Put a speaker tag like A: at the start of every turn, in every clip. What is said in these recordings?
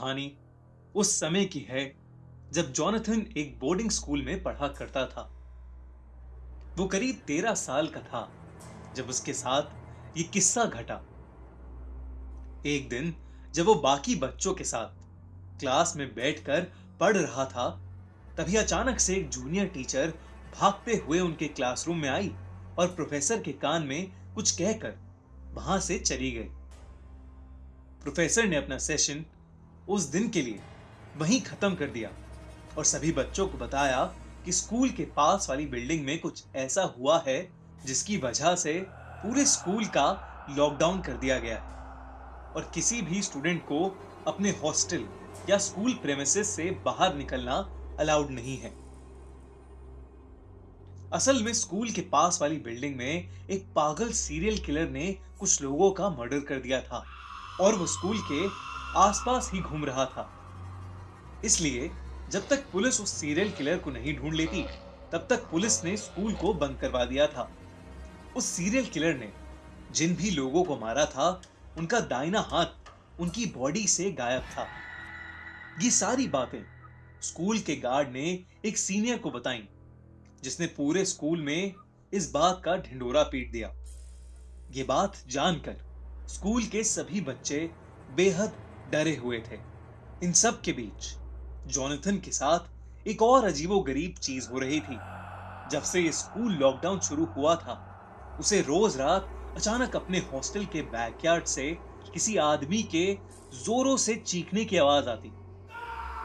A: कहानी उस समय की है जब जॉनथन एक बोर्डिंग स्कूल में पढ़ा करता था। वो करीब 13 साल का था जब उसके साथ ये किस्सा घटा। एक दिन जब वो बाकी बच्चों के साथ क्लास में बैठकर पढ़ रहा था, तभी अचानक से एक जूनियर टीचर भागते हुए उनके क्लासरूम में आई और प्रोफेसर के कान में कुछ कहकर वहां से चली गई। प्रोफेसर ने अपना सेशन उस दिन के लिए वहीं खत्म कर दिया और सभी बच्चों को बताया कि स्कूल के पास वाली बिल्डिंग में कुछ ऐसा हुआ है जिसकी वजह से पूरे स्कूल का लॉकडाउन कर दिया गया है और किसी भी स्टूडेंट को अपने हॉस्टल या स्कूल प्रेमिसेस से बाहर निकलना अलाउड नहीं है। असल में स्कूल के पास वाली बिल्डिंग में एक पागल सीरियल किलर ने कुछ लोगों का मर्डर कर दिया था और वो स्कूल के आसपास ही घूम रहा था। इसलिए जब तक पुलिस उस सीरियल किलर को नहीं ढूंढ लेती, तब तक पुलिस ने स्कूल को बंद करवा दिया था। उस सीरियल किलर ने जिन भी लोगों को मारा था, उनका दाहिना हाथ उनकी बॉडी से गायब था। ये सारी बातें स्कूल के गार्ड ने एक सीनियर को बताई, जिसने पूरे स्कूल में इस बात का ढिंढोरा पीट दिया। ये बात जानकर स्कूल के सभी बच्चे बेहद डरे हुए थे। इन सब के बीच जॉनथन के साथ एक और अजीबोगरीब चीज हो रही थी। जब से ये स्कूल लॉकडाउन शुरू हुआ था, उसे रोज रात अचानक अपने हॉस्टल के बैकयार्ड से किसी आदमी के जोरों से चीखने की आवाज आती।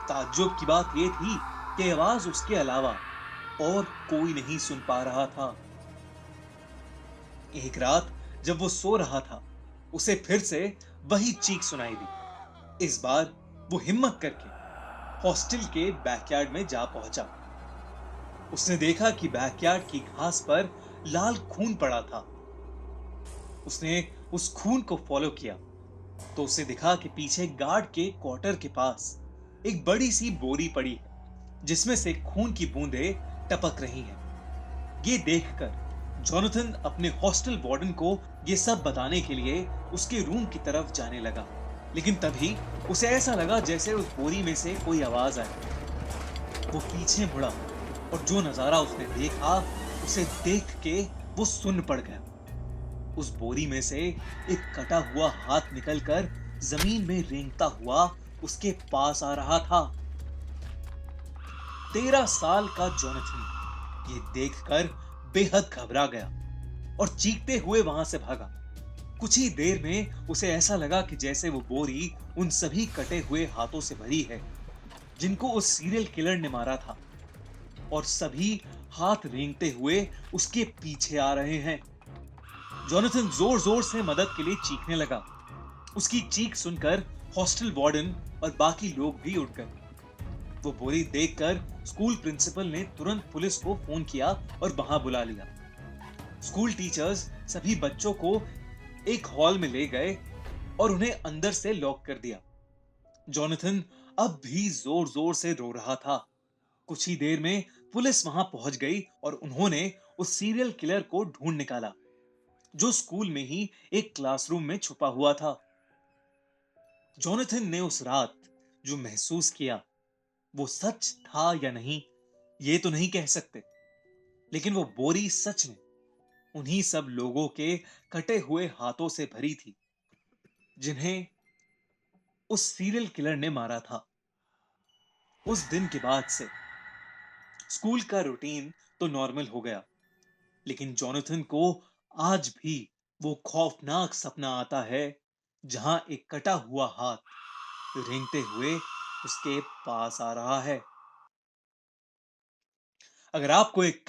A: ताज्जुब की बात यह थी कि आवाज उसके अलावा और कोई नहीं सुन पा रहा था। एक रात जब वो सो रहा था, उसे फिर से वही चीख सुनाई दी। इस बार वो हिम्मत करके हॉस्टल के बैकयार्ड में जा पहुंचा। उसने देखा कि बैकयार्ड की घास पर लाल खून पड़ा था। उसने उस खून को फॉलो किया तो उसे दिखा कि पीछे गार्ड के क्वार्टर के पास एक बड़ी सी बोरी पड़ी है, जिसमें से खून की बूंदें टपक रही हैं। ये देखकर जॉनथन अपने हॉस्टल वार्डन को ये सब बताने के लिए उसके रूम की तरफ जाने लगा, लेकिन तभी उसे ऐसा लगा जैसे उस बोरी में से कोई आवाज आई। वो पीछे मुड़ा और जो नजारा उसने देखा, उसे देख के वो सुन्न पड़ गया। उस बोरी में से एक कटा हुआ हाथ निकलकर जमीन में रेंगता हुआ उसके पास आ रहा था। 13 साल का जॉनथन ये देखकर बेहद घबरा गया और चीखते हुए वहां से भागा। कुछ ही देर में उसे ऐसा लगा कि जैसे वो बोरी उन सभी कटे हुए हाथों से भरी है जिनको उस सीरियल किलर ने मारा था, और सभी हाथ रेंगते हुए उसके पीछे आ रहे हैं। जॉनथन जोर जोर से मदद के लिए चीखने लगा। उसकी चीख सुनकर हॉस्टल वार्डन और बाकी लोग भी उठ गए। वो बोरी देखकर स्कूल प्रिंसिपल ने तुरंत पुलिस को फोन किया और वहां बुला लिया। स्कूल टीचर्स सभी बच्चों को एक हॉल में ले गए और उन्हें अंदर से लॉक कर दिया। जॉनथन अब भी जोर जोर से रो रहा था। कुछ ही देर में पुलिस वहां पहुंच गई और उन्होंने उस सीरियल किलर को ढूंढ निकाला, जो स्कूल में ही एक क्लासरूम में छुपा हुआ था। जॉनथन ने उस रात जो महसूस किया, वो सच था या नहीं, ये तो नहीं कह सकते, लेकिन वो बोरी सच में उन्हीं सब लोगों के कटे हुए हाथों से भरी थी जिन्हें उस सीरियल किलर ने मारा था। उस दिन के बाद से स्कूल का रूटीन तो नॉर्मल हो गया, लेकिन जॉनथन को आज भी वो खौफनाक सपना आता है जहां एक कटा हुआ हाथ रेंगते हुए उसके पास आ रहा है। अगर आपको एक